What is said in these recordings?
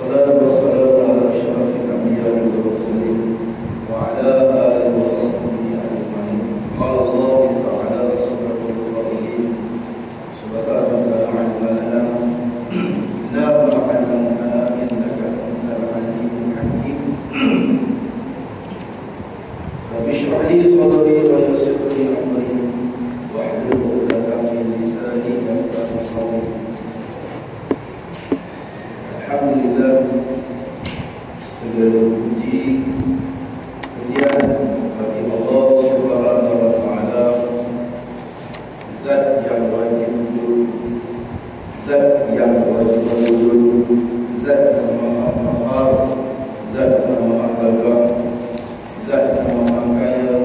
Salatu wassalamu ala asyrafil anbiya'i wal mursalin wa ala alihi wa sahbihi ajma'in. Qala Allahu ta'ala subhanahu wa ta'ala subhanaka la ilma lana illa ma 'allamtana innaka antal alimul hakim. Rabbi shrah li sadri wa yassir li amri wahlul 'uqdatam min lisani yafqahu qawli. Alhamdulillah, segala puji pujian bagi Allah Subhanahu wa taala, zat yang wajib wujud, zat yang wajib wujud, zat yang maha mahal, zat yang maha gagah, zat yang maha kaya,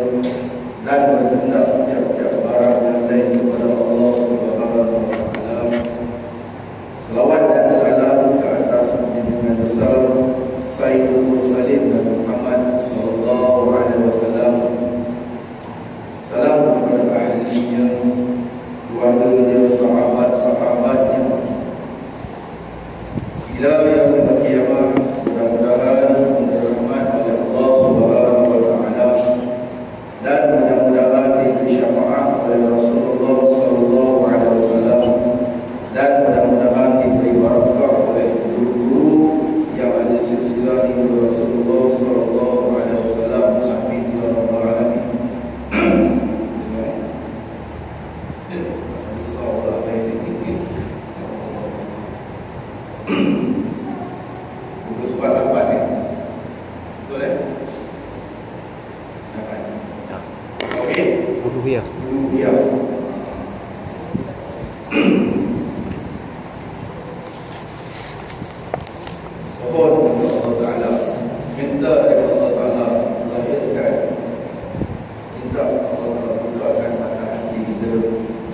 dan berkehendak tiap-tiap barang yang lain kepada Allah Subhanahu wa taala. Selawat dan salam ke atas junjungan besar Sayyidul Mursalin Nabi Muhammad sallallahu alaihi wasallam. Salam kepada ahlinya, keluarganya, sahabat-sahabatnya, hingga yaumil qiyamah. Mudah-mudahan dirahmati oleh Allah Subhanahu wa taala dan mudah-mudahan diberi syafaat oleh Rasulullah sallallahu alaihi wasallam, dan mudah-mudahan diberi barakah oleh guru-guru yang ada silsilah ilmu Rasulullah sallallahu alaihi wasallam. Amin ya rabbal alamin. Buku surat 8 ni. Betul eh? 8. Okey. Uluhiyah. Uluhiyah. Mohon Allah Ta'ala, minta dari Allah Ta'ala lahirkan, minta Allah Ta'ala bukakan mata hati kita,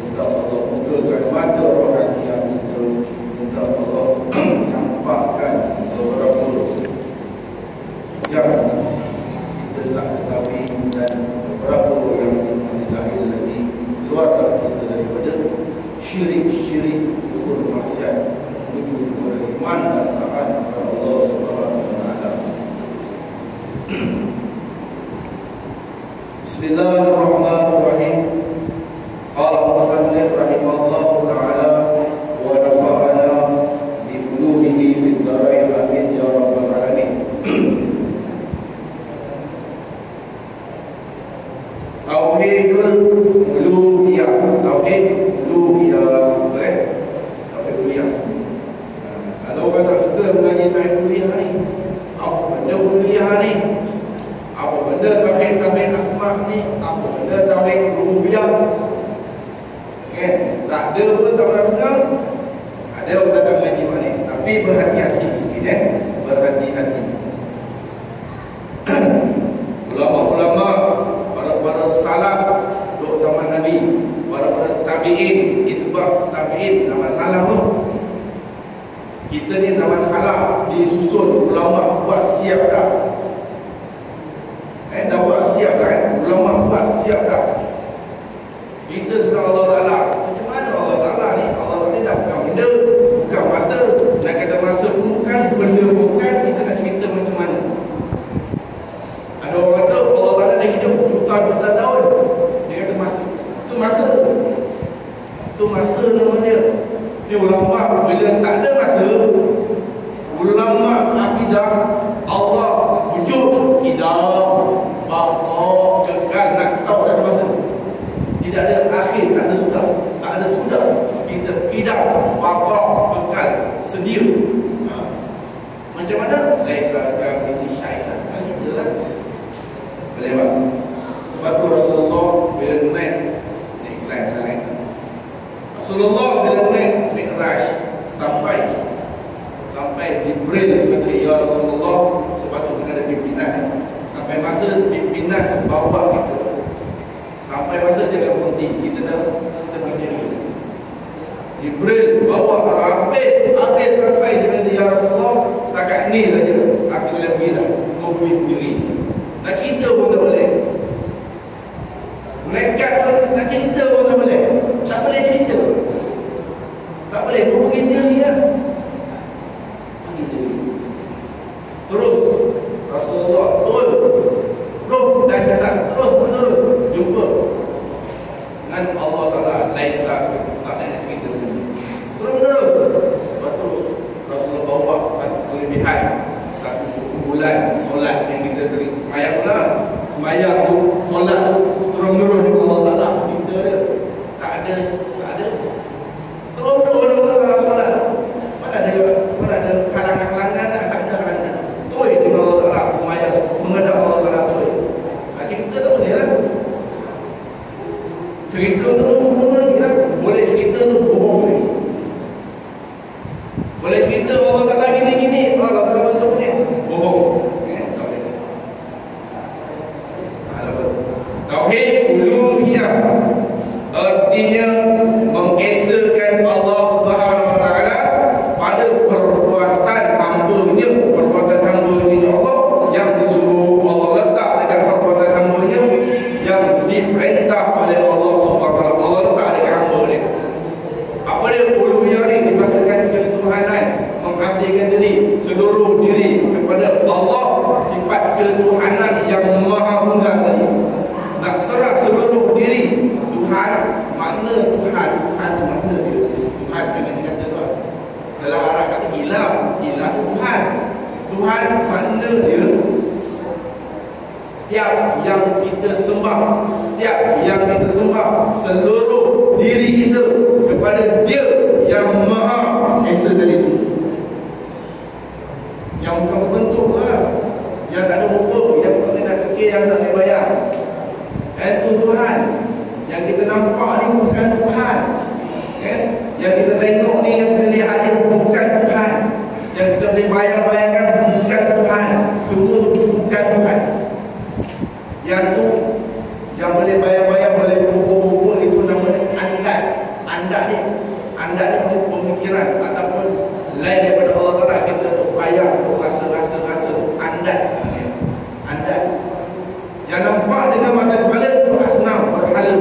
minta Allah bukakan mata rohani kita, minta Allah campakkan beberapa yang kita tak ketahui dan beberapa yang lahir lagi, keluarkan kita daripada syirik-syirik, kufur, maksiat, menuju kepada iman dan taat kepada Allah Subhanahu wa taala. Bismillahirrahmanirrahim. Qala musannif rahimahullahu taala wa nafa'ana bi fulumihi fid dharain amin ya rabbal alamin. Tauhidul uluhiyah. Tauhid uluhiyah. Boleh? Tauhid uluhiyah. Kalau orang tak suka mengaji tauhid uluhiyah ni, apa benda uluhiyah ni? Apa benda tauhid asma' ni? Apa benda tauhid rububiyah? Kan? Tak ada pun tak pernah dengar. Ada orang tak mengaji mana. Tapi berhati-hati sikit berhati-hati. Ulama-ulama, para salaf duk zaman Nabi, para tabi'in, itba' tabi'in zaman salaf tu. Kita ni zaman khalaf disusun, ulama buat siap dah. Dah buat siap dah kan? Ulama buat siap dah. Kita tentang Allah Ta'ala. Macam mana Allah Ta'ala ni? Allah Ta'ala ni dah bukan benda, bukan masa. Nak kata masa pun bukan, benda pun bukan. Kita nak cerita macam mana? Ada orang kata Allah Ta'ala dah hidup juta-juta tahun. Dia kata masa. Itu masa. Itu masa nama dia. Ni ulama bila tak ada masa, ulama akidah Allah wujud tu kidam, baqa, kekal, nak tahu tak ada masa. Tidak ada akhir, tak ada sudah. Tak ada sudah. Kita kidam, baqa, kekal, sedia. Macam mana? Laisa kamitslihi syai'un. Itulah. Boleh tak? Sebab tu Rasulullah bila naik Rasulullah bila naik Mi'raj sampai Jibril kata, ya Rasulullah, Boleh cerita Allah Ta'ala gini-gini, Allah Ta'ala bentuk ni, bohong. Tak boleh. Tauhid uluhiyah artinya mengesakan Allah Subhanahu Wa Ta'ala pada perbuatan hamba-Nya, perbuatan hamba-Nya Allah yang disuruh Allah letak dekat perbuatan hamba-Nya, yang diperintah oleh Allah Subhanahu Wa Ta'ala, Allah letak dekat hamba dia. Apa dia uluhiyah ni? Dimaksudkan ketuhanan, mengabdikan diri, seluruh diri kepada Allah, sifat ketuhanan yang maha tunggal tadi. Nak serah seluruh diri Tuhan, makna Tuhan, Tuhan tu makna dia. Tuhan kena dikata tu. Dalam Arab kata ilah, ilah tu Tuhan. Tuhan makna dia setiap yang kita sembah, setiap yang kita sembah, seluruh diri kita kepada Dia yang Maha Esa tadi itu. Yang bukan berbentuk lah, yang tak ada rupa, yang tak ada fikir, yang tak boleh bayar. Itu Tuhan. Yang kita nampak ni bukan Tuhan. Yang kita tengok ni, yang kita lihat ni bukan Tuhan. Yang kita boleh bayang-bayangkan bukan Tuhan. Semua tu bukan Tuhan. Yang tu, yang boleh bayang-bayang, boleh berubah-ubah, itu namanya andat. Andat ni pemikiran ataupun lain daripada Allah Ta'ala. Kita tu bayang, rasa. Andat. Yang nampak dengan mata kepala itu asnam, berhala.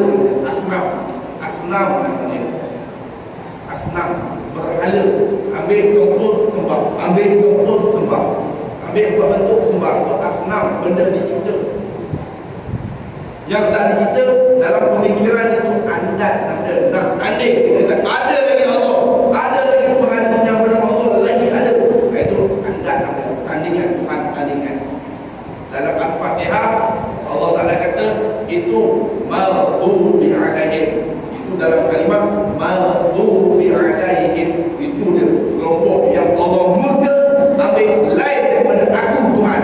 Asnam namanya. Asnam, berhala. Ambil tumpuk sembah, ambil tumpuk sembah, ambil buat bentuk sembah. Itu asnam, benda dicipta. Yang tak dicipta dalam pemikiran itu andat. Nak tanding, kita ada lagi Allah, ada lagi Tuhan yang bernama Allah, lagi ada. Itu andat namanya, tandingan, Tuhan tandingan. Dalam Al-Fatihah Allah Ta'ala kata itu maghdubi alaihim. Itu dalam kalimat maghdubi alaihim. Itu dia kelompok yang Allah murka, ambil lain daripada aku Tuhan.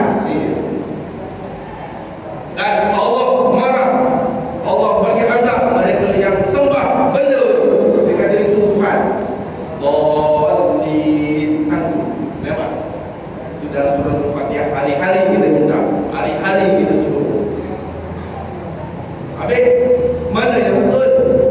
Dan Allah marah, Allah bagi azab mereka yang sembah benda dia kata itu Tuhan. Dhalin antum. Nampak? Itu dalam surah Al-Fatihah. Hari-hari kita minta, hari-hari kita suruh. Habis, mana yang betul?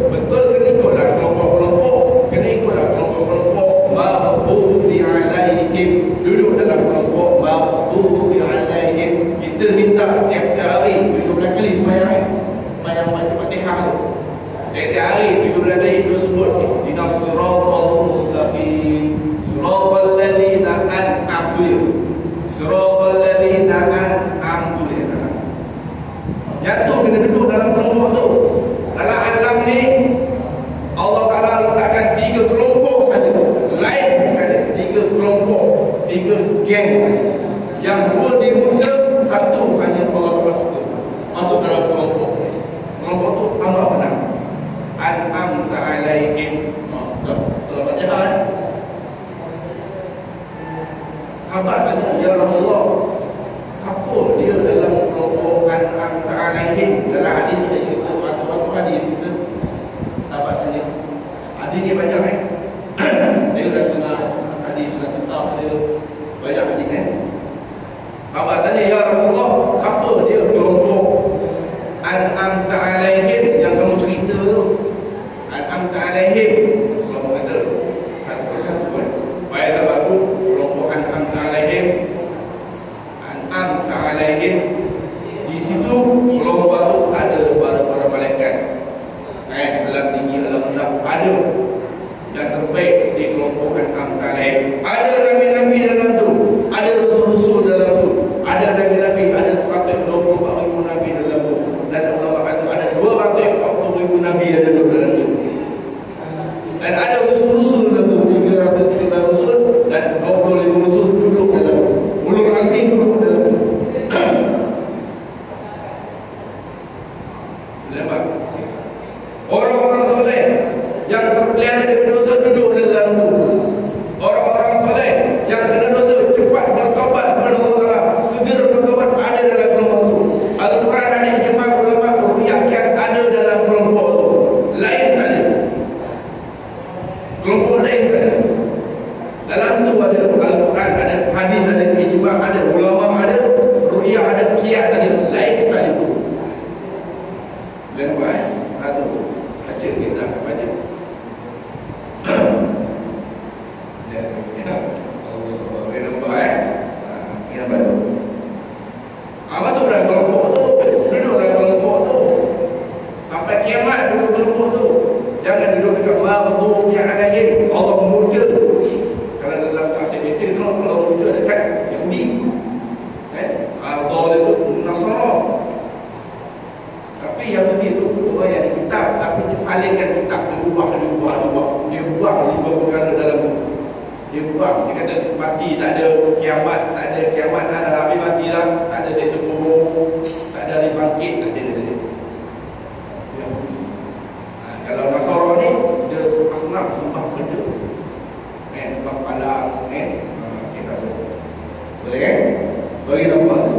Betul kena ikutlah kelompok-kelompok. Kena ikutlah kelompok-kelompok maghdubi alaihim. Duduk dalam kelompok maghdubi alaihim. Kita minta tiap-tiap hari 17 kali sembahyang. Sembahyang baca Fatihah tu. Tiap-tiap hari 17 kali kita sebut ihdinas siratal mustaqim. Siratal ladzina an'amta siratal ladzina an'amta. Yang tu kena duduk dalam kelompok tu. Dalam alam ni Allah Ta'ala letakkan 3 kelompok saja. Lain bukan 3 kelompok, 3 geng. Yang 2 di muka, 1 hanya Allah Ta'ala suka masuk dalam kelompok. Kelompok tu amat benar. An'amta alaihim. Selamat jalan. Sahabat tanya, ya Rasulullah, siapa dia dalam kelompok an'amta alaihim? Dalam hadis ada cerita, waktu-waktu hadis cerita. Sahabat tanya, hadis ni banyak dia dah sunah hadis, sunah sitah, dia banyak hadis Sahabat tanya, ya Rasulullah, siapa dia kelompok an'amta alaihim yang kamu cerita tu? An'amta alaihim. Rasulullah kata satu persatu baik sahabat tu, kelompok an'amta alaihim. An'amta alaihim, di situ kelompok tu ada para malaikat, alam tinggi, alam rendah, ada. Yang terbaik di kelompok an'amta alaihim, ada nabi-nabi dalam tu, ada rasul-rasul dalam tu, ada nabi-nabi, ada 124,000 nabi dalam tu. Dan ulama kata ada 240,000 nabi ada dalam tu. Dan ada rasul-rasul dalam tu, 313 rasul dan 25 rasul duduk dalam tu. Ulul azmi duduk dalam tu. Nampak? Orang-orang soleh yang terpelihara daripada dosa duduk dalam tu. Orang-orang soleh yang dalam tu ada Al-Quran, ada hadis, ada ijma', ada ulama, ada ru'yah, ada qiyas, ada lain tak itu. Boleh nampak tu baca kita baca. Boleh nampak kita baca. Masuk dalam kelompok tu, duduk dalam kelompok tu sampai kiamat, duduk kelompok tu. Jangan duduk dekat maghdubi alaihim, Allah murka. Kalau dalam tafsir Mesir tu Allah murka dekat Yahudi. Allah itu Nasara. Tapi Yahudi itu orang yang di kitab, tapi dialihkan kitab, dia buang 5 perkara dalam buku. Dia buang, dia kata mati tak ada, kiamat tak ada, kiamat dah habis mati lah, tak ada seksa kubur, tak ada hari bangkit, tak ada. Kalau Nasara ni dia asnam sembah benda, sembah palang, kita boleh kan? Bagi nampak tu.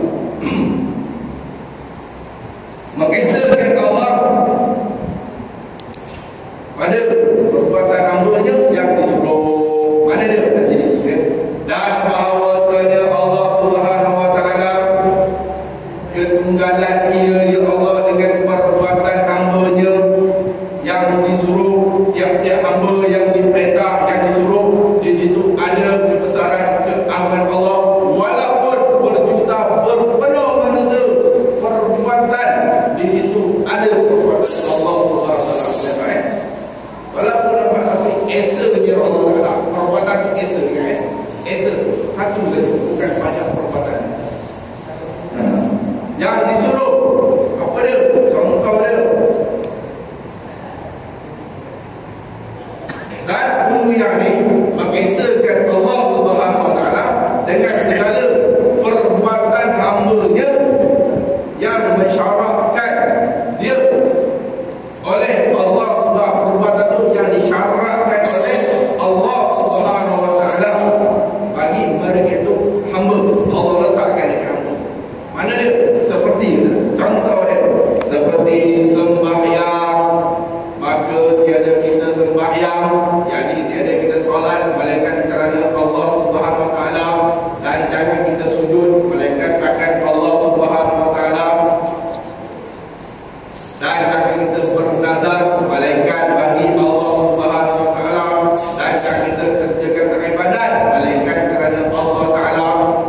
Mengesakan Allah pada perbuatan hamba-Nya yang disuruh. Mana dia? Nanti disebut. Dan bahawasanya Allah Subhanahu Wa Taala ketunggalan Ia ya Allah dengan perbuatan hamba-Nya yang disuruh. Tiap-tiap hamba yang diperintah, yang disuruh, di situ ada kebesaran, keagungan Allah. Walaupun berjuta berpenuh manusia perbuatan, di situ ada perbuatan Allah Subhanahu Wa Taala. Walaupun nampak tapi esanya Allah Taala, perbuatan esa kan? Esa satu saja, bukan banyak perbuatan. Yang disuruh apa dia? Contoh dia. Dan bumi yang ni mengesakan Allah Subhanahu Wa Taala dengan segala perbuatan hamba-Nya yang mensyaratkan dia oleh Allah Subhanahu. Perbuatan itu yang disyaratkan oleh Allah Subhanahu Wa Taala bagi mereka itu hamba. Allah letakkan dekat hamba. Mana dia? Seperti contoh dia, seperti sembahyang. Maka tiada kita sembahyang, jadi tiada kita solat melainkan kerana Allah Subhanahu Wa Taala, dan jangan kita sujud melainkan akan Allah Subhanahu Wa Taala, dan jangan kita bernazar melainkan bagi Allah Subhanahu Wa Taala, dan jangan kita kerjakan ibadat melainkan kerana Allah Taala,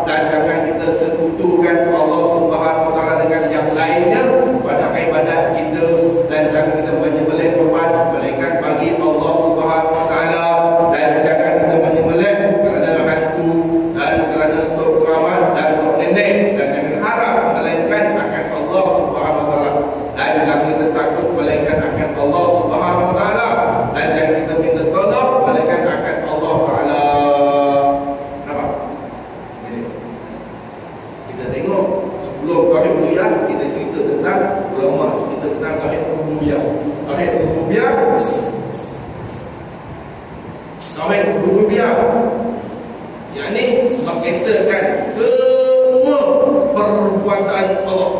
dan jangan kita sekutukan Allah Subhanahu Wa Taala dengan yang lainnya pada ibadat kita, dan jangan kita menyembelih korban melainkan bagi Allah Subhanahu Wa Taala, dan jangan kita menyembelih kerana hantu dan kerana untuk keramat dan untuk nenek, dan jangan harap melainkan akan Allah Subhanahu Wa Taala, dan jangan kita takut melainkan akan Allah Subhanahu Wa Taala, dan jangan kita minta tolong melainkan akan Allah Taala. Nampak? Jadi kita tengok sebelum tauhid uluhiyah, kita cerita tentang ulama, cerita tentang tauhid rububiyah. Tauhid rububiyah, tauhid rububiyah yakni mengesakan semua perbuatan Allah.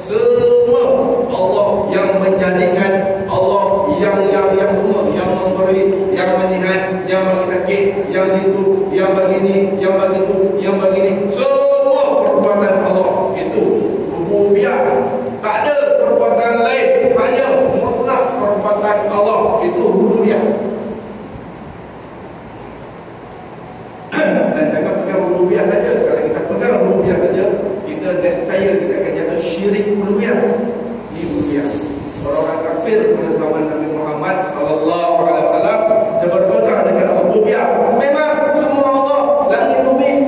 Semua Allah yang menjadikan, Allah yang semua, yang memberi, yang menyihat, yang bagi sakit, yang itu, yang begini, yang begitu, yang begini. Semua perbuatan Allah itu rububiyah. Tak ada perbuatan lain, hanya mutlak perbuatan Allah itu rububiyah. Dan jangan pegang rububiyah saja. Kalau kita pegang rububiyah saja, kita nescaya kita akan jatuh syirik uluhiyah. Ini rububiyah. Orang-orang kafir pada zaman Nabi Muhammad sallallahu alaihi wasallam dia berpegang dengan rububiyah. Memang semua Allah, langit bumi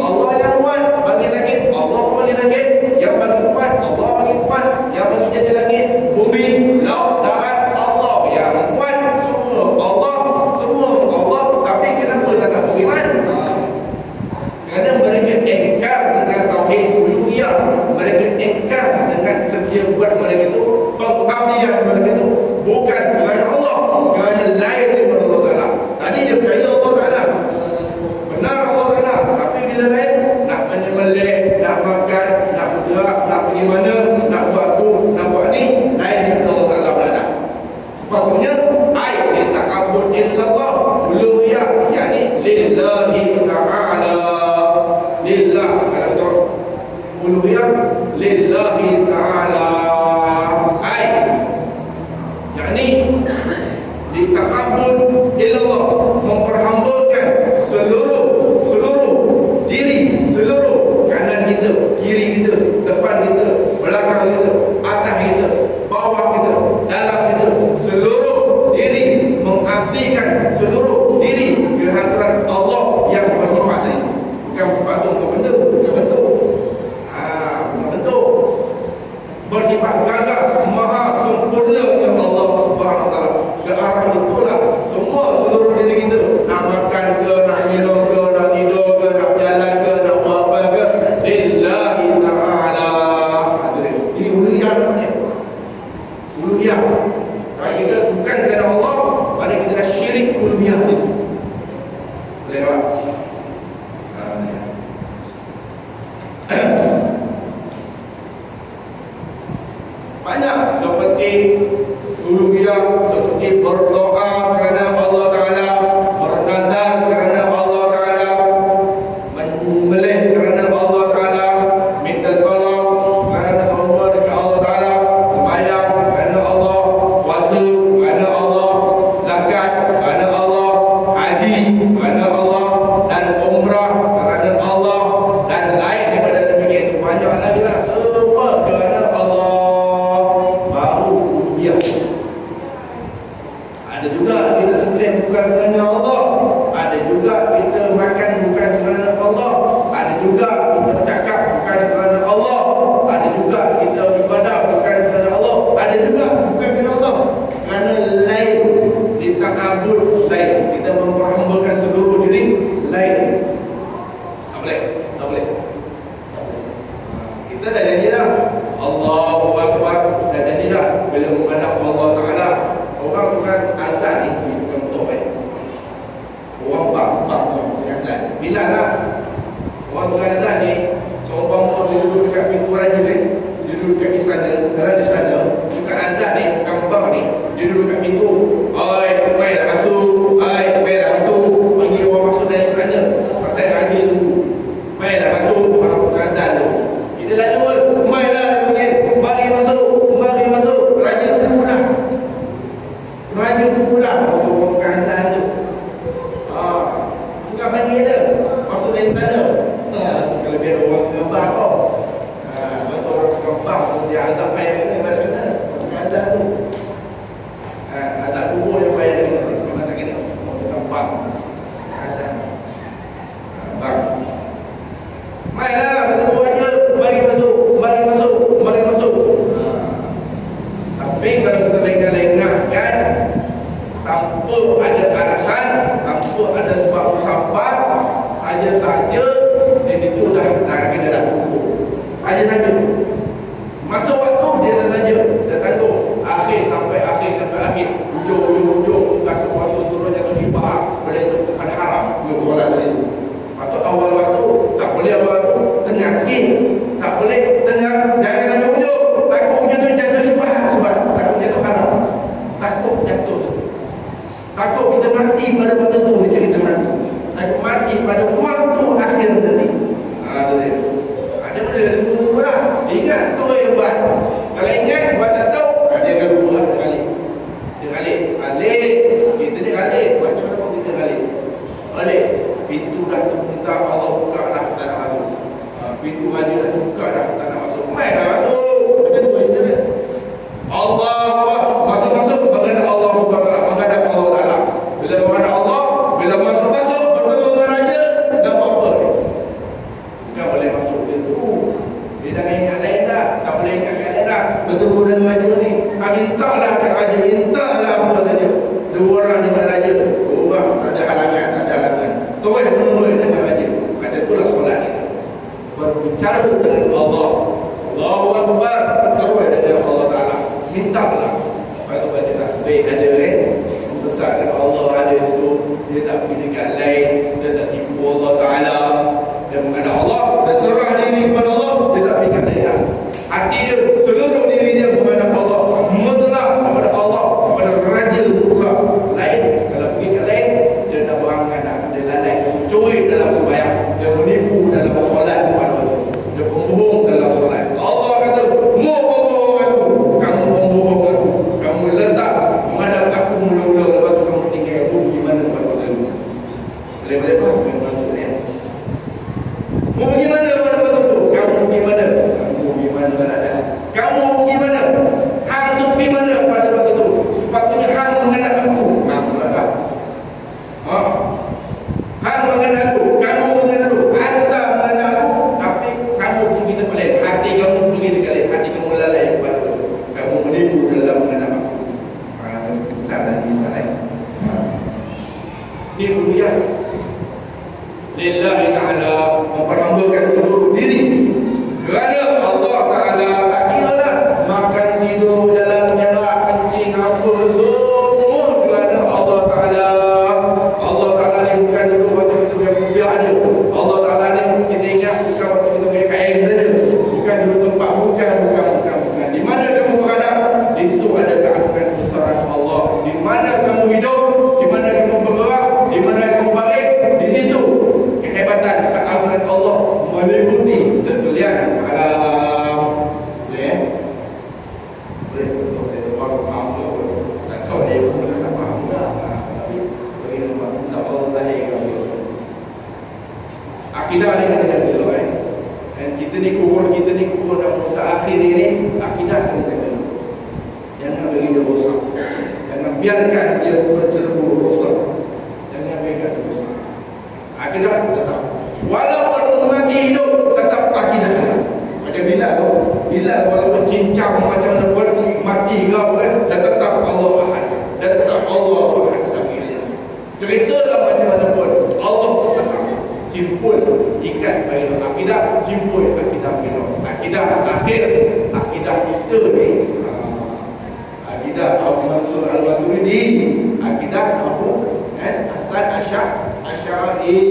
juga kita bercakap bukan kerana Allah, ada juga kita ibadah bukan kerana Allah, ada juga bukan kerana Allah, kerana lain, dita'abud lain, kita memperhambakan seluruh diri lain. Tak boleh, tak boleh. Kita dah janji dah, Allahu Akbar, dah janji dah bila menghadap Allah Ta'ala. Orang bukan azan ni bukan betul baik. Orang bang dengan azan bilang lah. Orang bukan azan ni seumpama dia duduk dekat pintu raja ni, dia duduk dekat istana, dalam istana, bukan azan ni, bukan bang ni, dia duduk dekat pintu. Oi, mai dah masuk. Oi, mai dah masuk. Panggil orang masuk dari istana. Pasal raja tu. Mai dah masuk, orang bukan azan tu. Kita lalu, mai lah dia panggil. Mari masuk, mari masuk. Raja tu dah. Raja pun pula untuk bukan azan tu. Tukar panggil dia masuk dari istana. Kalau biar orang gambar kau. Betul orang gambar dia azab payah kena mana-mana. Bukan azan tu. Azab kubur yang payah kena. Memang tak kena. Gambar azan. Bang. Mailah bertemu raja. Mari masuk. Mari masuk. Mari masuk. Tapi kalau kita lengah-lengah kan, tanpa ada alasan, tanpa ada sebab musabab, saja-saja di situ dah kena dah kumpul. Saja-saja. Masuk waktu dia saja dah tanggung. Akhir sampai akhir, hujung, takut waktu turun jatuh syubhat, boleh tu kepada haram. Belum solat tadi tu. Patut awal waktu, tak boleh awal waktu, tengah sikit. Tak boleh tengah, jangan sampai hujung. Takut hujung tu jatuh syubhat, takut jatuh haram. Takut jatuh. Takut kita mati pada waktu tu, dia cerita mati. Takut mati pada waktu akhir nanti. Tu dia. Ada benda yang tunggu lah. Ingat tu yang buat. Kalau ingat, buat tak tahu, dia akan lupa lah sekali. Dia alik. Kita dia alik. Macam mana kita alik? Alik. Pintu dah minta Allah buka dah, tak nak masuk. Pintu raja dah buka dah, tak nak masuk. Mai dah masuk. Kita tu kita dia. Allah masuk menghadap Allah SWT, menghadap Allah Ta'ala. Bila menghadap Allah, bila masuk bertemu dengan raja, tak apa-apa dia. Bukan boleh masuk pintu. Dia jangan ingat lain dah. Tak boleh ingat lain dah. Bertemu dengan raja ni, mintalah kat raja, mintalah apa saja. Dua orang dengan raja, dua orang, tak ada halangan. Terus menemui dengan raja. Ada itulah solat kita. Berbicara dengan Allah. Allahu Akbar. Terus dengan Allah Ta'ala. Mintalah. Lepas tu baca tasbih ada membesarkan Allah ada itu. Dia tak pergi dekat lain. Dia tak tipu Allah Ta'ala. Dia menghadap Allah. Dia serah diri kepada Allah. Dia tak pergi kat lain. Hati dia, seluruh diri dia menghadap Allah. Mutlak kepada Allah. Kepada raja pula. Lain. Kalau pergi kat lain, dia tak berangan. Dia lalai. Curi dalam sembahyang. Dia menipu dalam solat. Dia pembohong dalam solat. Allah kata, mu pembohong aku. Kamu pembohong aku. Kamu letak menghadap aku mula-mula. Lepas tu kamu tinggal aku gimana pada waktu itu. Boleh-boleh faham yang maksudnya. Mau pergi mana pada waktu itu? Kamu pergi mana? Kamu pergi mana berada? Kamu pergi mana? Hang tu pergi mana pada waktu itu? Sepatutnya hang menghadap aku. Hang menghadap. Hang menghadap aku. Kamu menghadap aku. Anta menghadap aku. Tapi kamu pergi tempat lain. Hati kamu pergi dekat lain. Hati kamu lalai kepada aku. Kamu menipu dalam menghadap aku. Besar dan besar lain. Ini ruhiyah. Lillahi ta'ala, memperhambakan seluruh diri kerana Allah Ta'ala. Tak kira lah makan, tidur, jalan, menyalak, kencing, apa semua kerana Allah Ta'ala. Allah Ta'ala ni bukan duduk waktu kita punya kubiah je. Allah Ta'ala ni kita ingat bukan waktu kita punya kain saja. Bukan duduk tempat, bukan. Di mana kamu berada, di situ ada keagungan besaran Allah. Di mana kamu hidup, di mana kamu bergerak, di mana kamu baik, di situ kehebatan keagungan Allah meliputi sekalian alam. Boleh? Boleh untuk saya sebab faham tu. Tak tahu dia pun tak faham dah. Tapi bagi nampak tak Allah tadi kamu. Akidah ni kena jaga dulu Dan kita ni kubur dah masa akhir ni, akidah kena jaga. Jangan bagi dia rosak. Jangan biarkan dia bercerebur rosak. Jangan biarkan dia rosak. Akidah tetap. Walaupun mati mati hidup tetap akidah halal. Macam Bilal walaupun cincang macam mana pun mati ke apa kan, dan tetap Allah Ahad, dan tetap Allah Ahad. Ceritalah macam mana pun Allah tetap simpul ikat pada akidah, simpul akidah kita. Akidah akhir, akidah kita ni, akidah Abu Mansur Al-Maturidi, akidah Abu Hasan Asy'ari,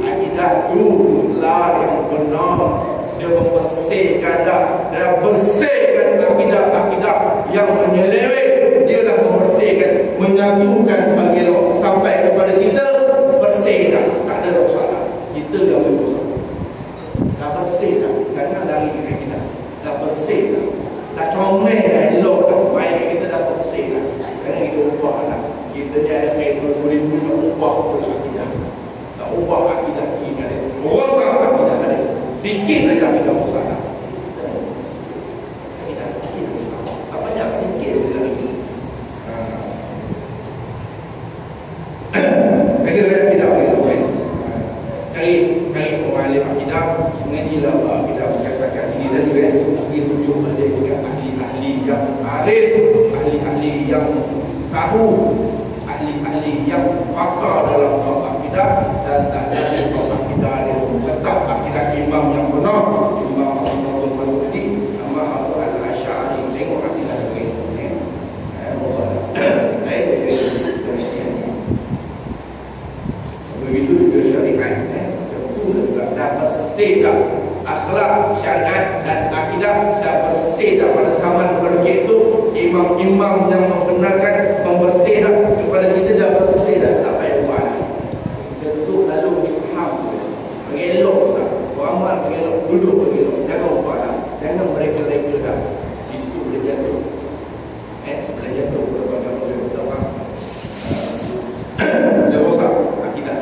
akidah itu mutlak yang benar. Dia membersihkan dan bersihkan akidah yang menyeleweng. Dia dah membersihkan, menyatukan bagi sampai kepada kita bersih dah, tak ada masalah. Kita dah berusaha, dah bersih dah, jangan lari dengan kita. Dah bersih dah comel dah, elok dah, main kita dah bersih dah. Jangan kita ubah dah. Kita jadi akhir 2000 nak ubah pula akidah. Tak ubah akidah kita ni, rosak akidah ni. Sikit saja kita masalah. Kita masalah. Tak banyak, sikit saja lagi. Bagaimana kita boleh cari pemahaman akidah, mengajilah akidah berkasar sini dan juga pergi tunjuk pada ahli-ahli yang arif, ahli-ahli yang tahu, ahli-ahli yang pakar dalam bab akidah, dan tak ada bab akidah dia tetap akidah imam yang benar, Imam Abu Mansur nama Abu Al-Asy'ari. Tengok akidah dia begitu juga syariat, dah bersih dah akhlak, syariat dan akidah dah bersih dah. Pada zaman ketika itu imam-imam yang membenarkan, membersih dah kepada kita dah bersih dah. Tak payah buat. Kita duduk lalu difaham, mengelok dah, beramal mengelok, duduk mengelok, jangan buat dah, jangan mereka-reka dah. Di situ boleh jatuh, boleh jatuh kepada orang dia rosak akidah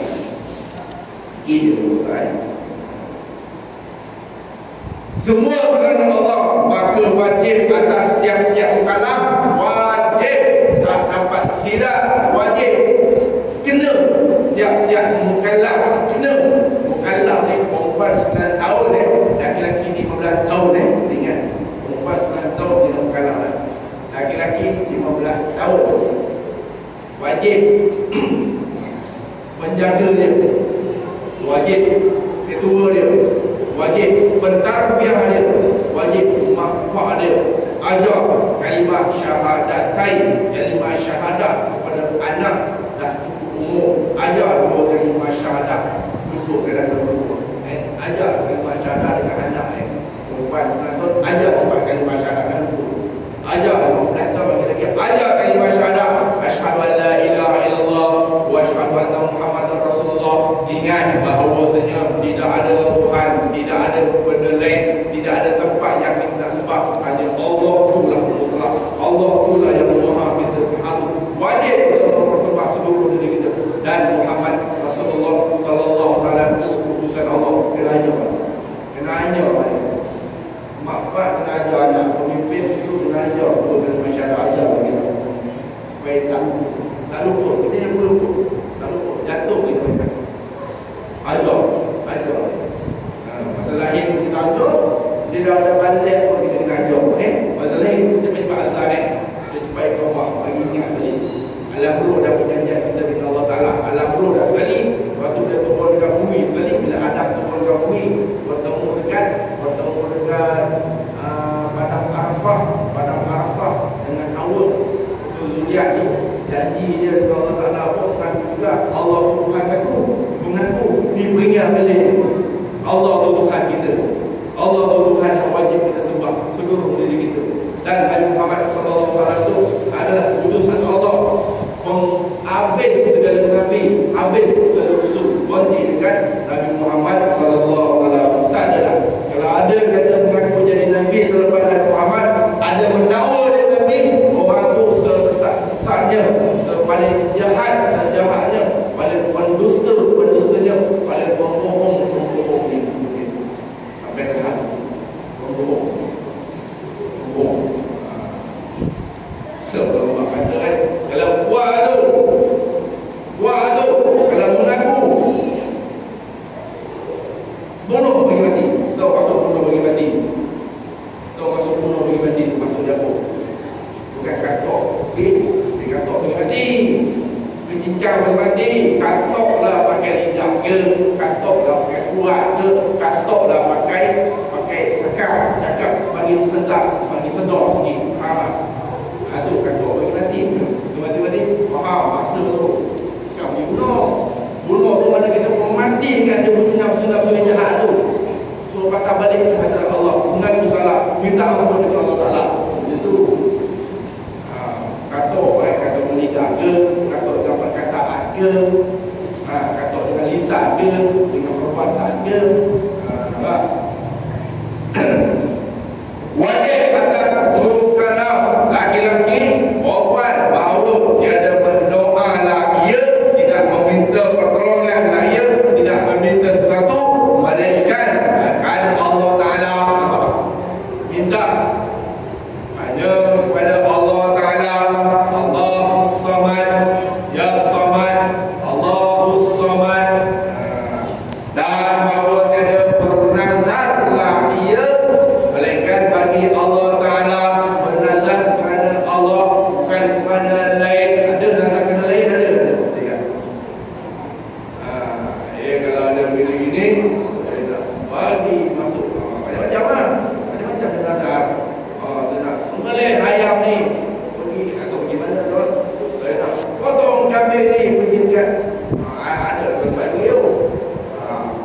ini rosak. Semua kerana Allah, maka wajib atas setiap-tiap mukallaf, wajib tak dapat tidak wajib, kena tiap-tiap mukallaf kena. Mukallaf ni perempuan 9 tahun laki-laki 15 tahun ingat, perempuan 9 tahun dia mukallaf, laki-laki 15 tahun. Wajib menjaga dia, wajib ketua dia, wajib pentarbiah dia, wajib mak pak dia, ajar kalimah syahadatain, kalimah syahadah kepada anak dah cukup umur, ajar 2 kalimah syahadah duduk ke dalam rumah, ajar kalimah syahadah dekat anak perempuan 9 tahun, ajar cepat kalimah syahadah kan duduk, ajar 15 tahun lagi, ajar kalimah syahadah, asyhadu an la ilaha illallah wa asyhadu anna muhammadar rasulullah. Ingat bahawasanya tidak ada Tuhan, tidak ada benda lain, tidak ada tempat yang kita sembah, hanya Allah itulah mutlak, Allah itulah yang maha kita tahu. Wajib kita mempersembah seluruh diri kita, dan Muhammad Rasulullah sallallahu alaihi wasallam utusan Allah. Kena ajar mak pak, kena ajar anak, pemimpin itu kena ajar kepada masyarakat, ajar kita supaya tak lupa. Kita yang lupa, tak lupa, jatuh kita ajar. Masa lahir pun kita ajar, dia dah ada balik pun kita kena ajar. Masa lahir kita minta azan dia supaya kau bagi ingat balik. Alam roh dah perjanjian kita dengan Allah Ta'ala. Alam roh dah sekali, lepas tu dia turun dekat bumi sekali. Bila Adam turun dekat bumi, bertemu dekat padang Arafah dengan Hawa itu zuriat tu. Janji dia dengan Allah Ta'ala pun mengaku juga, Allah Tuhan aku, mengaku di peringkat balik Allah tu Tuhan kita, Allah tu Tuhan yang wajib kita sembah seluruh diri kita. Dan Nabi Muhammad SAW itu adalah utusan Allah, habis segala nabi, habis segala usul, berhenti dekat Nabi Muhammad SAW. Tak adalah, kalau ada kata mengaku jadi Nabi selepas Nabi Muhammad, ada mendakwa dia Nabi, orang tu sesat-sesatnya, paling jahat, sejahatnya, paling pendustanya, paling pembohong ni. Sampai tahap pembohong. Kalau orang kata Bunuh bagi mati. Tahu maksud bunuh bagi mati? Tahu maksud bunuh bagi mati? Maksudnya apa? Bukan katok. Dia katok bagi mati. Dia cincang bagi mati. Katok lah pakai lidah ke, katok lah pakai surat ke, katok lah pakai cakap bagi sentak, bagi sedar sikit. Faham tak? Itu katok bagi mati. Mati-mati faham maksud tu. Bukan bunuh. Bunuh tu mana kita mematikan dia punya nafsu-nafsu yang jahat tu. So patah balik ke hadirat Allah, mengaku salah, minta ampun kepada Allah Taala. Itu kata lidah ke, kata dengan perkataan ke, kata dengan lisan ke, dengan perbuatan ke. Wajib atas huruf kalam laki-laki perempuan bahawa tiada berdoa lah ia, tidak meminta pertolongan lah ia, tidak meminta sesuatu melainkan akan Allah Ta'ala. Minta hanya kepada Allah Ta'ala. Allahus Samad, Ya Samad, Allahus Samad. Dan bahawa tiada bernazar lah ia, melainkan bagi Allah Ta'ala. Bernazar kerana Allah, bukan kerana lain. Ada nazar kerana lain? Ada. Kalau ada gini-gini bagi masuk macam-macam lah. Macam-macam dia nazar. Saya nak sembelih ayam ni, pergi atau pergi mana tu, saya nak potong kambing ni, pergi dekat ada tempat dia.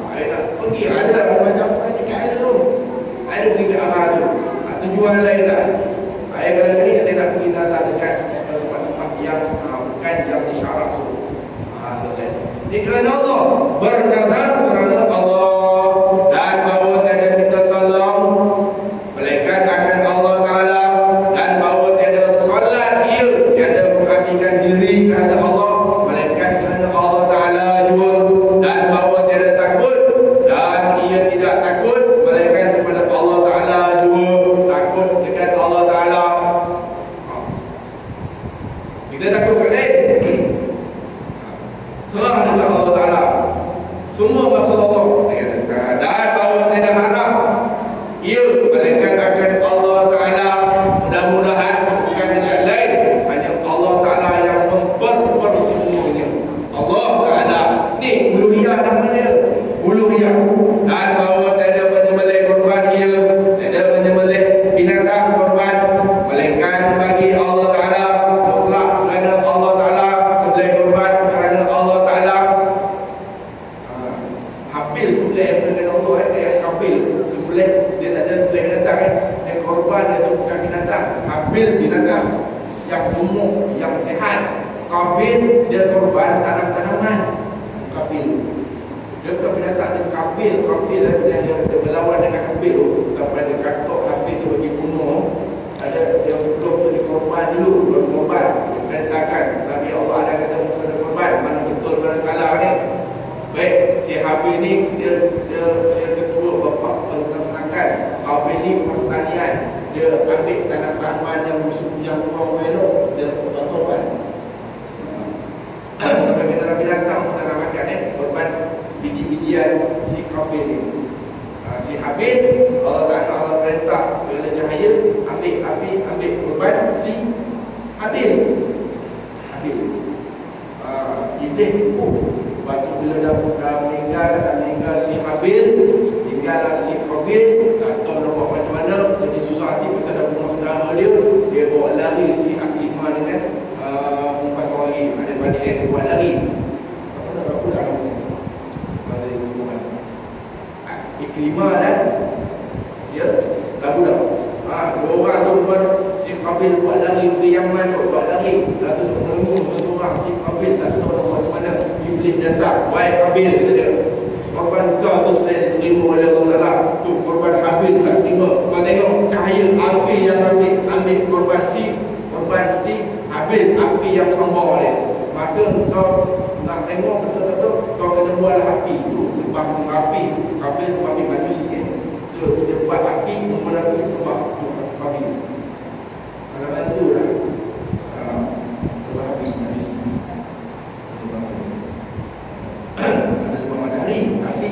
Saya nak pergi ada macam dekat ada tu, ada pergi ke arah tu. Tujuan lain tak? Saya kata ni saya nak pergi nazar dekat tempat-tempat yang bukan yang disyarat tu. Ini kerana Allah, bernazar kerana Allah, dan bahawa tiada minta tolong melainkan akan Allah Ta'ala, dan bahawa tiada solat ia, tiada perhatikan diri kerana Allah melainkan kerana Allah Ta'ala juga, dan bahawa tiada takut dan ia tidak takut melainkan kepada Allah Ta'ala juga. Takut dekat Allah Ta'ala. Kita takut kat lain, serah dekat Allah Ta'ala. Semua maksud Allah. Dan bahawa tidak harap ia, melainkan akan Allah Ta'ala. Mudah-mudahan bukan dekat lain, hanya Allah Ta'ala yang memper semuanya. Allah Ta'ala ni uluhiyah nama dia, uluhiyah. Dan bahawa tiada menyembelih korban ia, tiada menyembelih binatang korban, melainkan bagi Allah Ta'ala. Mutlak kerana Allah Ta'ala, sembelih korban kerana Allah Ta'ala. Hafil sembelih kerana Allah, yang kafil sembelih, dia tak ada sembelih binatang dia korban, dia tu bukan binatang. Hafil binatang yang umum, yang sehat. Kafil dia korban tanam-tanaman. Kafil dia bukan binatang, dia kafil. Kafil dia berlawan dengan hafil sampai dia katok hafil tu bagi bunuh. Ada yang sebelum tu dikorban dulu, baru korban. Dia perintahkan Nabi Allah ada kata kena korban, mana betul mana salah ni. Baik, si Habil ni dia ketua bapa peternakan. Habil ni pertanian. Dia ambil tanaman yang musuh yang kurang elok, dia buat korban. Sampai binatang pun tak makan korban biji-bijian si Habil ni. Si Habil, Allah Ta'ala Allah perintah segala cahaya ambil korban si Habil. Iblis tipu. Lepas tu bila dah meninggal si Habil, tinggallah si Habil, tak tahu nak buat macam mana, jadi susah hati, kita dah bunuh saudara dia bawa lari si Aklimah dengan umpas orang lagi, adik-adik dia buat lari. Apa dah Iklimah dan dia dah budak. Dua orang tu pun si Habil buat lari ke Yaman, buat lari. Lalu tu menunggu seorang si Habil tak tahu nak buat mana. Iblis datang, wahai Habil, kata dia, korban kau tu sebenarnya diterima oleh Allah Ta'ala. Tu korban Habil tak terima. Kau tengok cahaya api yang ambil korban si Habil, api yang sombong oleh. Maka kau nak tengok betul-betul, kau kena buatlah api tu. Sebab api Habil sebab api manusia. Dia buat api, membuat api sebab api. Kalau bantu lah sebab api manusia. Ada sebab matahari, api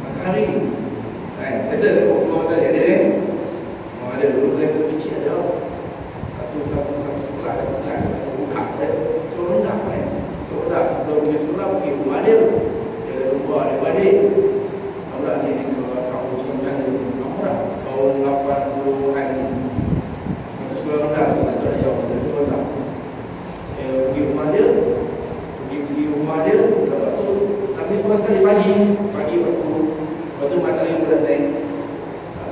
matahari. Biasa tengok semua matahari ada ada dulu kereta kecil ada. Satu sekolah, satu kelas, satu buka ada. Serondak serondak sebelum pergi sekolah pergi rumah dia. Dia ada rumah, ada balik. Kalau dia ni ke kampus macam ni, lama tahun 80-an ni. Masa sekolah rendah tu tak ada jauh, dia serondak. Dia pergi rumah dia, pergi rumah dia, lepas tu habis sekolah sekali pagi waktu matahari mula naik.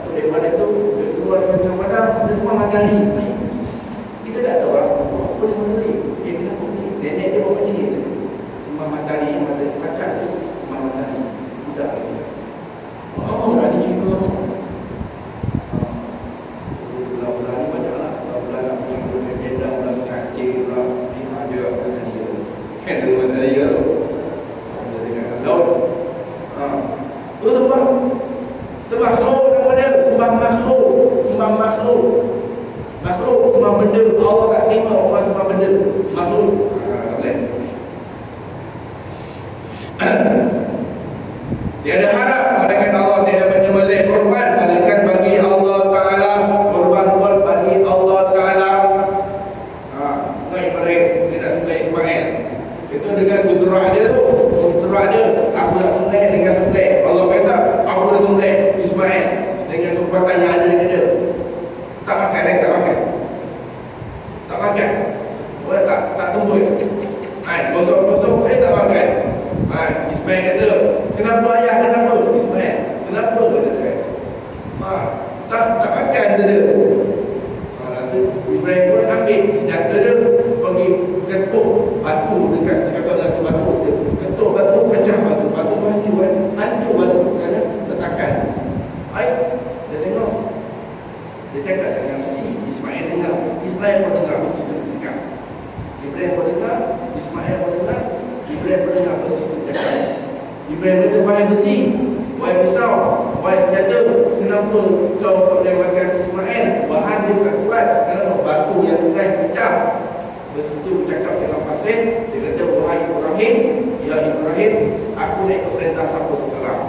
Daripada tu dia keluar dengan padam, dia semua matahari. Kita tak tahu apa dia matahari. Kenapa ni? Nenek dia buat macam ni. Semua matahari kacang tu, semua matahari. Budak lagi. Dah dicerita lama. Bulan-bulan ni banyak lah. Bulan-bulan nak pergi ke Medan, bulan Aceh lah. Ada matahari tu. Kan ada matahari tu. Ada dekat laut. Tu sebab makhluk nama dia, sembah makhluk, sembah benda. Allah tak terima orang sembah benda makhluk. Tak boleh. Tiada harap malaikat Allah tiada menyembelih korban malaikat bagi Allah Ta'ala, korban buat bagi Allah Ta'ala. Ibrahim dia nak sembelih Ismail, itu dengan kudrah dia tu, aku nak sembelih dengan sembelih. Allah kata aku nak sembelih Ismail dengan kekuatan yang ada di dia. Tak makan. Boleh tak tumbuh. Bosok tak makan. Ismail kata, kenapa ayah, kenapa? Ismail, kenapa kata dia? Tak makan dia. Lalu Ibrahim pun ambil senjata dia, pergi ketuk batu dekat batu dia. Ketuk batu, pecah batu tu hancur batu kerana tetakan. Dia tengok, dia cakap dengan besi. Ismail dengar, Ismail pun dengar besi tu dekat. Ibrahim pun dengar, Ismail pun dengar, Ibrahim pun dengar besi tu dekat. Ibrahim kata, wahai besi, wahai pisau, wahai senjata, kenapa kau boleh makan Ismail? Bahan dia bukan kuat, kenapa batu yang Ibrahim pecah? Besi tu bercakap dalam pasir. Dia kata, wahai Ibrahim, ya Ibrahim, aku naik ke perintah siapa sekarang?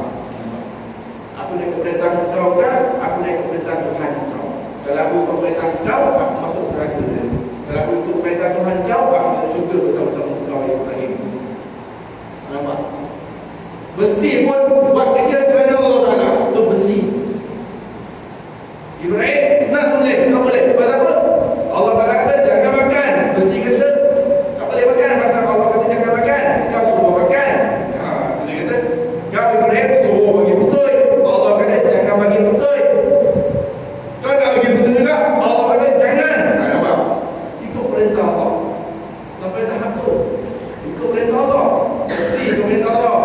Aku naik ke perintah kau kan? Aku naik ke perintah Tuhan kau. Kalau aku ikut perintah kau, aku masuk neraka dia. Kalau aku ikut perintah Tuhan kau, aku masuk syurga bersama-sama kau, Ibrahim. Nampak? Besi pun buat kerja kerana Allah Ta'ala. Itu besi. Ibrahim nak boleh, tak boleh. Pasal apa? Allah Ta'ala kata jangan makan. Besi kata tak boleh makan. Pasal Allah kata jangan makan, kau suruh makan. Besi kata kau Ibrahim suruh bagi putui. Allah kata jangan bagi putui. Kau nak bagi putui juga, Allah kata jangan. Nampak? Ikut perintah Allah. Tak perintah aku. Ikut perintah Allah. Besi ikut perintah Allah.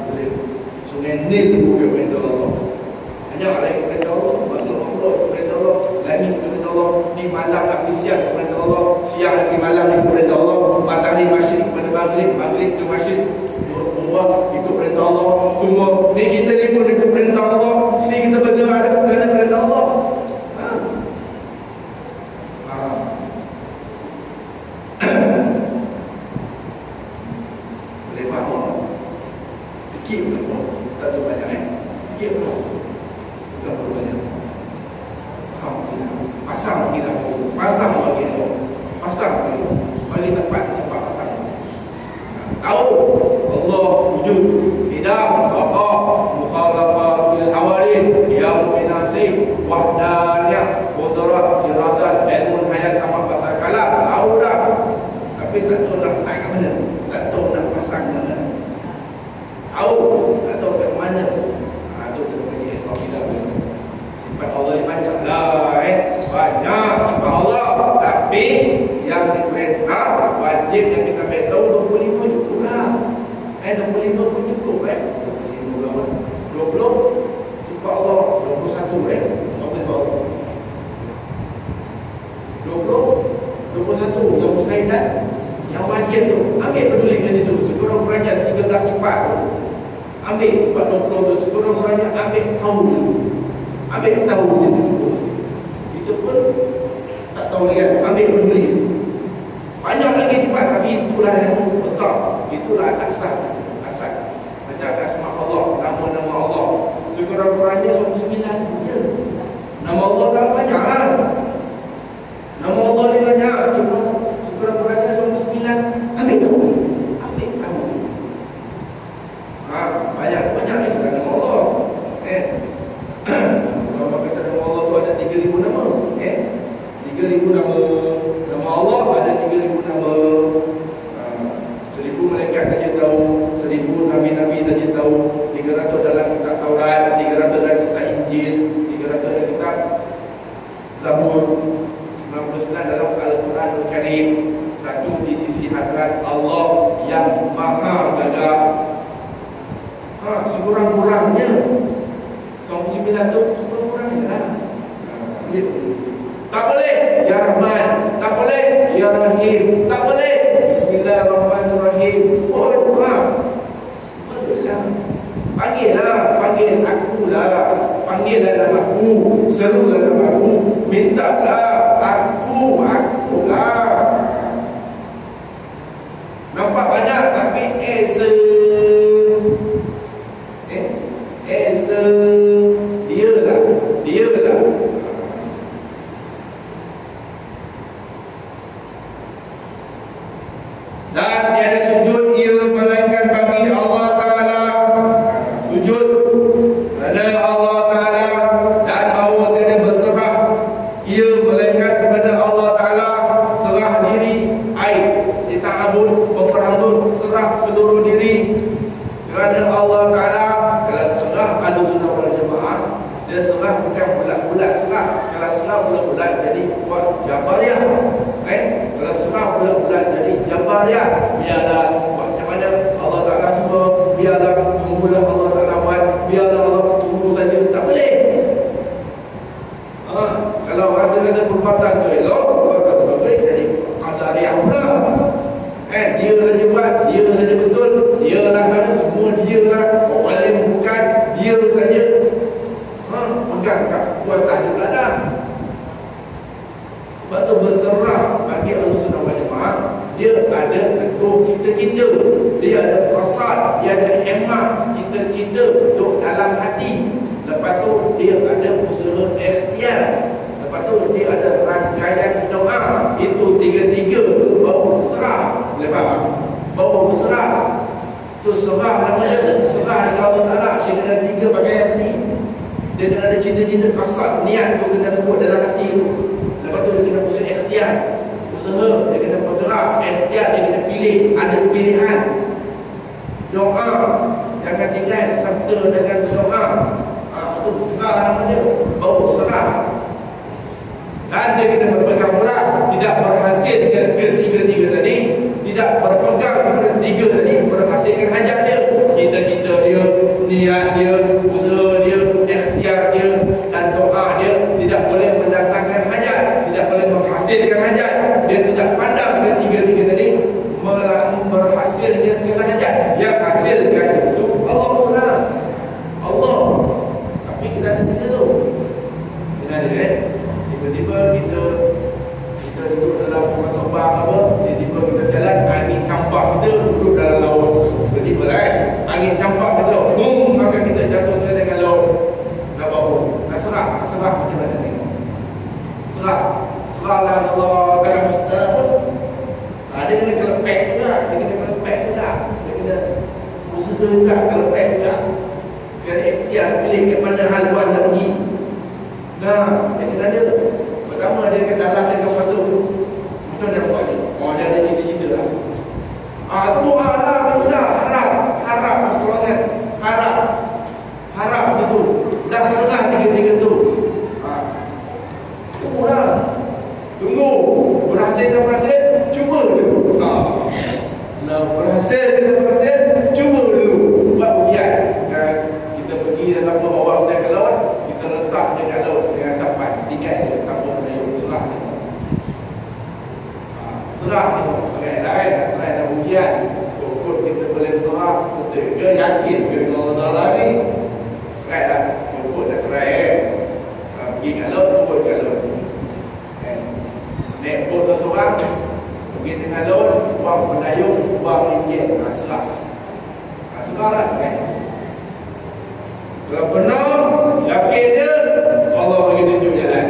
Boleh. Sungai Nil ikut perintah Allah. Hanya ada ikut perintah Allah. Makhluk ikut perintah Allah. Langit ikut perintah Allah. Ni malam nak pergi siang ikut perintah Allah. Siang nak pergi malam ikut perintah Allah. Matahari masyrik pada maghrib ke masyrik ikut perintah Allah. Semua ni kita ni pun ikut perintah Allah. Ni kita bergerak kerana perintah Allah. Boleh faham? Sikit pun tak tahu banyak sikit pun tak perlu banyak. Faham? Pasang lagi bagi tempat pasang. Tahu Allah wujud, tidak baqa, mukhalafatul hawadith, qiyam binasib, wahdaniyah, qudrat, iradat, ilmu hayat sama pasal kalam. Tahu dah. Tapi tak tahu nak letak kat mana. Tak tahu nak pasang kat mana. Tahu, tak tahu kat mana. Itu kita pergi Islam bila sifat Allah ni banyak lah. Banyak sifat Allah. Tapi yang diperintah wajib yang kita tahu 25 cukup lah. 25 pun cukup 25 berapa? 20 sifat Allah. 21 apa sifat Allah? 21 yang musaidat, yang wajib tu ambil peduli kat situ. Sekurang-kurangnya 13 sifat tu ambil sifat 20 tu. Sekurang-kurangnya ambil tahu dulu. Ambil tahu je tu cukup. Itu pun tak tahu lihat. Ambil peduli. Banyak lagi sifat, tapi itulah yang besar. Itulah asal. Baca asma Allah, nama-nama Allah. Sekurang-kurangnya 99. Ya. Nama Allah tak banyak lah. Nama Allah ni banyak, cuma sekurang-kurangnya 99. Ambil tahu. Ambil tahu. Banyak lagi nama Allah. Kalau kata nama Allah tu ada 3,000 nama. 3,000 nama Allah, ada 3,000 nama. 1,000 malaikat saja tahu, 1,000 nabi-nabi saja tahu, 300 dalam kitab Taurat, 300 dalam kitab Injil, 300 dalam kitab Zabur, 99 dalam Al-Quranul Karim. Satu di sisi hadrat Allah yang Maha Gagah. Sekurang-kurangnya 99 tu sekurang-kurangnya lah. Tak boleh Ya Rahman, tak boleh Ya Rahim, tak boleh Bismillahirrahmanirrahim. Oh, bolehlah. Panggil akulah. Panggillah namaku, serulah namaku, mintalah akulah. Nampak banyak tapi dialah. Dan tiada sujud ia melainkan bagi Allah Ta'ala. Sujud kerana Allah Ta'ala, dan bahawa tiada berserah ia melainkan kepada Allah Ta'ala. Serah diri, ta'abud, memperhambur, serah seluruh diri kerana Allah Ta'ala. Kalau serah Ahlussunnah wal Jamaah, dia serah bukan bulat-bulat serah. Kalau serah bulat-bulat jadi buat Jabariyah, kan? Kalau serah bulat-bulat jadi Jabariyah, biarlah macam mana Allah Ta'ala semua, biarlah tunggulah Allah Ta'ala buat, biarlah Allah tunggu saja. Tak boleh. Kalau rasa-rasa perbuatan tu elok, perbuatan tu baik, jadi Qadariyah pula. Dia saja buat, dia saja betul, dia lah sana, semua dia lah. Orang lain bukan, dia saja. Pegang kat kuatan juga dah. Sebab tu berserah bagi Ahlussunnah wal Jamaah, dia ada teguh cita-cita, dia ada qasad, dia ada hemah, cita-cita duduk dalam hati. Lepas tu dia ada usaha ikhtiar. Lepas tu dia ada rangkaian doa. Itu tiga-tiga baru berserah. Boleh faham? Baru berserah. Tu serah namanya, serah kepada Allah Ta'ala. Dia kena 3 pakaian tadi. Dia kena ada cita-cita, kasat, niat tu kena sebut dalam hati tu. Lepas tu dia kena usaha ikhtiar. Usaha, dia kena bergerak. Ikhtiar, dia kena pilih. Ada pilihan. Doa, jangan tinggal serta dengan doa. Itu serah namanya. Baru serah. Dan dia kena berpegang pula, tidak berhasil ketiga-tiga tadi, tidak berpegang kepada 3 tadi, berhasilkan hajat dia, cita-cita dia, niat dia, usaha dia, ikhtiar dia, dan doa dia. Tidak boleh mendatangkan hajat, tidak boleh menghasilkan hajat. Dia tidak pandang ketiga-tiga tadi berhasilnya segala hajat. Yang hasilkan itu Allah pula, Allah. Tapi kita ada 3 tu. Kita ada tiba-tiba kita duduk dalam rumah kembang apa, tiba-tiba kita jalan, angin campak kita duduk dalam laut. Tiba-tiba lah angin campak kita, maka kita jatuh ke tengah laut. Nak buat apa? Nak serah macam mana ni? Serahlah Allah dalam sejarah pun. Dia kena kelepek juga, dia kena usaha juga, kelepek juga. Kena ikhtiar, pilih ke mana haluan nak pergi. Nah, dia kena ada. Pertama dia kena dalam dia kena pasal tu. Macam mana buat tu? Dia ada cita-cita lah. Tu doa lah, minta, harap pertolongan, harap situ. Dah serah 3-3 tu. Tunggulah. Tunggu. Berhasil, cuba dulu. Berhasil, cuba dulu. Buat ujian. Kita pergi tanpa bawa kita ke laut, kita letak dekat laut dengan tempat tinggal dia tanpa menayung. Serah ni pakai lain, tak try dah ujian. Pokok kita boleh serah, betul ke, yakin ke dengan Allah Ta'ala ni. Try dah, pokok dah try pergi kat laut, turun kat laut. Naik bot tu seorang, pergi tengah laut, buang penayung, buang enjin. Serah lah kan. Kalau benar, yakin dia, Allah bagi tunjuk jalan.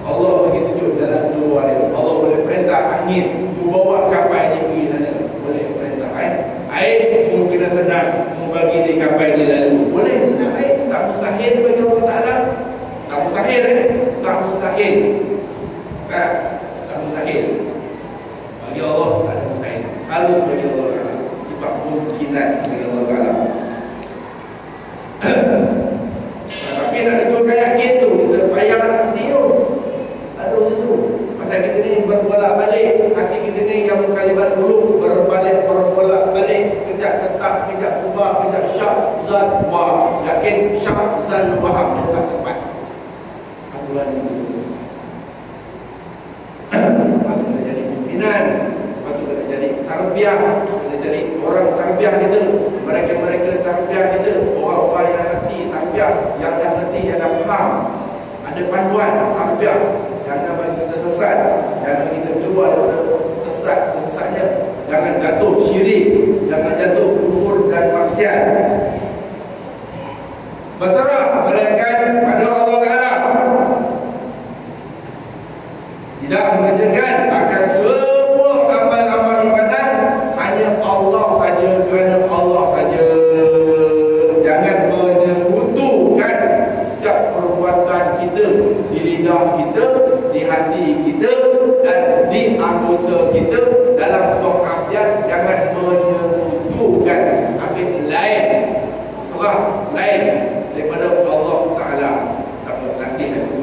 Allah bagi tunjuk jalan keluar dia. Allah boleh perintah angin, bawa kapal ni pergi sana. Boleh perintah air kemungkinan tenang membagi di kapal ni lalu. Boleh tenang air. Tak mustahil bagi Allah Ta'ala. Tak mustahil tak mustahil. Tak mustahil. Bagi Allah tak ada mustahil. Halus bagi Allah Ta'ala. Sifat kemungkinan bagi Allah Ta'ala. Tapi nak tentukan yakin tu, kita payah hati tu. Ada situ. Pasal kita ni berbolak-balik. Hati kita ni yang berkalimat buruk, berbolak-balik. Kejap tetap, kejap ubah, kejap syak, zat, wah. Yakin syak, zat, waham. Dia tak tepat. Aturan itu. Sebab tu kena jadi pimpinan. Sebab tu kena jadi tarbiyah. Kena jadi orang tarbiyah kita. Mereka-mereka tarbiyah kita. Orang-orang yang hati tarbiyah, yang dah hati, yang dah faham. Ada panduan tarbiyah. Jangan bagi kita sesat. Jangan bagi kita keluar daripada sesatnya. Jangan jatuh syirik. Jangan jatuh kufur dan maksiat. Berserah melainkan pada Allah Ta'ala. Tidak mengerjakan akan semua amal-amal ibadat hanya Allah saja, kerana Allah saja. Jangan menyekutukan setiap perbuatan kita di lidah kita, di hati kita dan di anggota kita dalam pengabdian. Jangan menyekutukan, ambil lain, serah lain daripada Allah Ta'ala. Tak boleh latih aku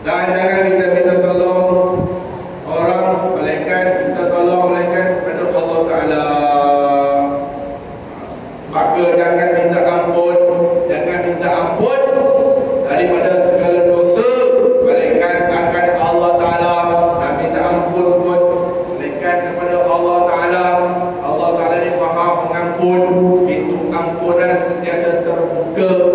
dan jangan kita minta tolong orang, melainkan minta tolong melainkan kepada Allah Ta'ala. Maka jangan minta ampun daripada segala dosa, melainkan akan Allah Ta'ala. Dan minta ampun pun melainkan kepada Allah Ta'ala. Allah Ta'ala ni Maha Pengampun. Pintu ampunan sentiasa terbuka,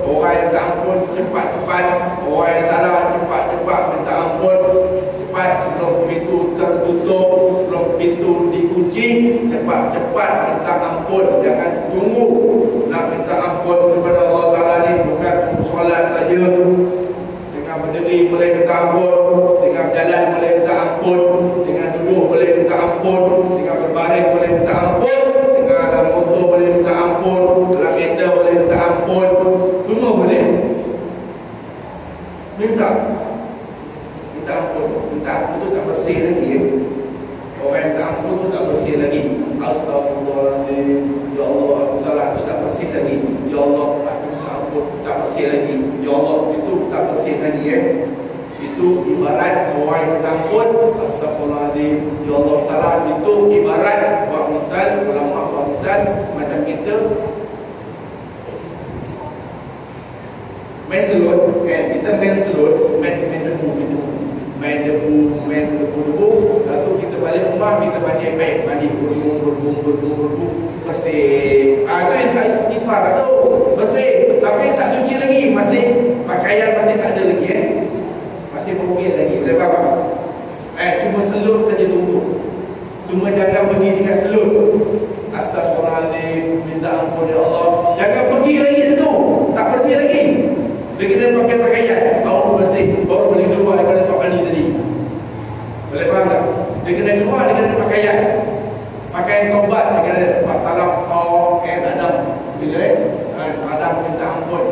Orang yang minta ampun cepat-cepat, orang yang salah cepat-cepat minta ampun. Cepat sebelum pintu tertutup, sebelum pintu dikunci, cepat-cepat minta ampun. Jangan tunggu nak minta ampun kepada Allah Ta'ala ni. Bukan solat saja, dengan berdiri boleh minta ampun, dengan jalan boleh minta ampun, dengan duduk boleh minta ampun, dengan berbaring boleh minta ampun, dengan dalam motor boleh minta ampun, dalam kereta boleh minta ampun. Semua boleh minta ampun. Minta ampun tu tak bersih lagi. Orang yang minta ampun tu tak bersih lagi. Astaghfirullahaladzim, ya Allah aku salah, tu tak bersih lagi. Ya Allah aku minta ampun, tak bersih lagi. Ya Allah itu tak bersih lagi. Itu ibarat orang yang minta ampun, astaghfirullahaladzim, ya Allah salah. Itu ibarat buat misal, ulama buat misal macam kita main selut, kita main selut, main debu gitu. Main debu, lalu kita balik rumah, kita mandi berbu, bersih. Itu yang tak istighfar tu, bersih. Tapi tak suci lagi, masih pakaian masih tak ada lagi masih berumit lagi. Boleh faham? Cuma selut saja tunggu. Cuma jangan pergi dengan selut. Astaghfirullahaladzim, minta ampun ya Allah. Jangan pergi lagi situ, tak bersih lagi. Dia kena pakai pakaian baru bersih, baru boleh keluar daripada tempat mandi tadi. Boleh faham tak? Dia kena keluar, dia kena pakaian. Pakaian taubat, dia kena fatalam kau Adam. Bila Adam minta ampun,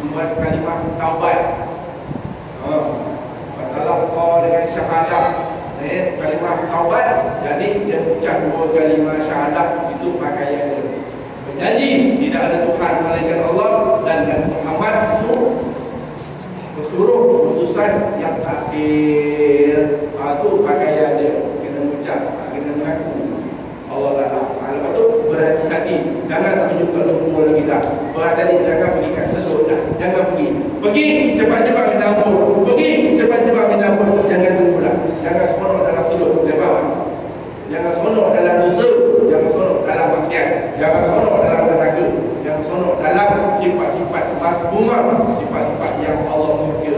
membuat kalimah taubat. Fatalam kau dengan syahadat. Kalimah taubat, jadi dia ucap dua kalimah syahadat, itu pakaian dia. Berjanji tidak ada Tuhan melainkan Allah dan Muhammad itu bersuruh putusan yang akhir. Itu pakaian dia. Kena ucap, kena mengaku Allah Ta'ala. Lepas tu berhati-hati, jangan tunjuk ke lumpur lagi dah. Berhati-hati, jangan pergi kat selut dah. Jangan pergi cepat-cepat minta ampun. Pergi cepat-cepat minta ampun. Jangan tunggu dah. Jangan seronok dalam selut. Boleh faham? Jangan seronok dalam dosa. Jangan seronok dalam maksiat. Jangan seronok dalam neraka. Jangan seronok dalam sifat-sifat mazmumah, sifat-sifat yang Allah murka.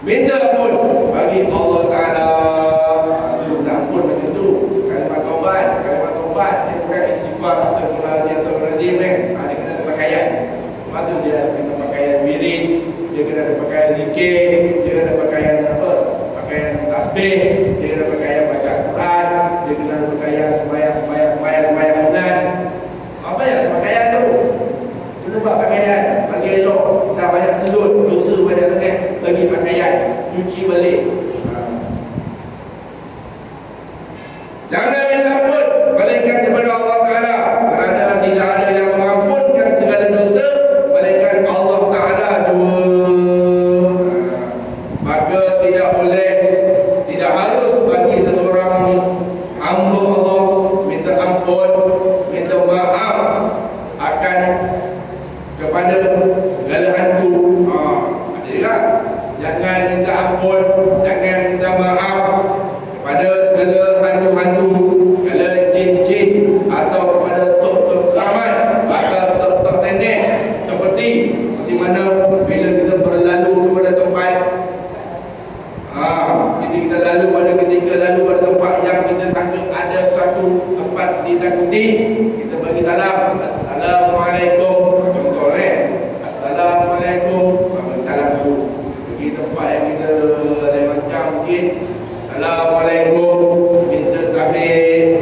Minta ampun bagi Allah Ta'ala. Itu minta ampun macam tu. Kalimat taubat dia bukan istighfar astagfirullahaladzim astagfirullahaladzim dia kena ada pakaian. Lepas tu dia kena pakaian wirid, dia kena ada pakaian zikir, dia kena ada pakaian apa? Pakaian tasbih, dia kena ada pakaian baca Quran, dia kena ada pakaian sembahyang sunat. Apa ya pakaian tu? Kena buat pakaian bagi elok. Dah banyak sedut, dosa banyak sangat, bagi pakaian, cuci balik. Jangan minta ampun melainkan kepada Allah Ta'ala, kerana tidak ada yang mengampunkan segala dosa melainkan Allah Ta'ala jua. Maka tidak harus bagi seseorang hamba Allah minta ampun, minta maaf akan kepada segala hantu. Ada juga. Jangan minta ampun, jangan minta maaf kepada segala hantu-hantu, segala jin-jin, atau kepada tok-tok keramat atau tok-tok nenek, seperti mana bila kita berlalu kepada tempat kita lalu pada ketika lalu pada tempat yang kita sangka ada satu tempat ditakuti, kita bagi salam, Assalamualaikum, contoh Assalamualaikum, bagi salam dulu. Pergi tempat yang kita lain macam mungkin Assalamualaikum, minta tabik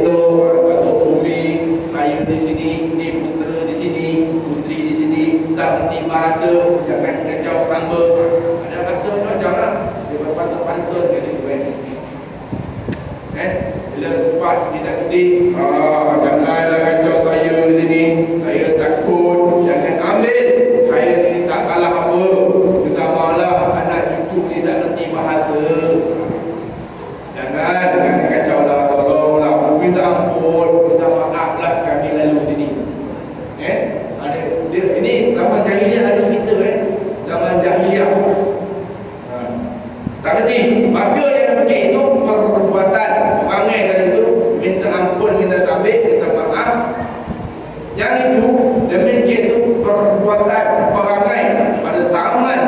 tu, Datuk Umi, saya di sini, ni putera di sini, puteri di sini, tak berhenti bahasa, jangan kacau samba. Ada bahasa macam lah, dia berpantun-pantun kat situ bila tempat tidak ketik, janganlah kacau saya di sini, saya takut, jangan ambil, saya ni tak salah apa, kita malah anak cucu ni tak kerti bahasa. Jangan kacau lah, tolonglah, minta ampun, minta maaf lah kami lalu sini. Ini zaman jahiliah ada cerita zaman jahiliah. Tak kerti, maka yang macam itu perbuatan perangai tadi itu, minta ampun, minta tabik, minta maaf. Yang itu demikian itu perbuatan perangai pada zaman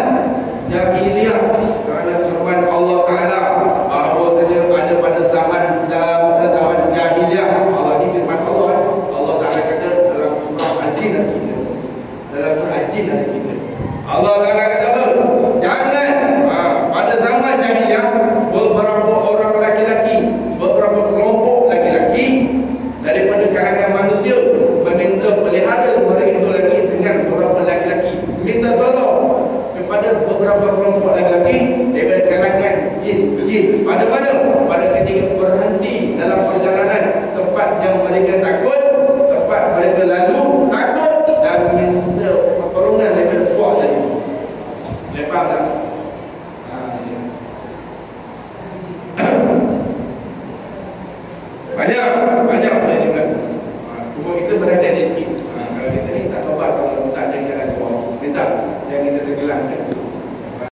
jahiliah, kerana firman Allah Ta'ala bahawa ada pada zaman jahiliah. Allah ni firman Allah Ta'ala kata dalam surah Al-Jin, dalam surah Al-Jin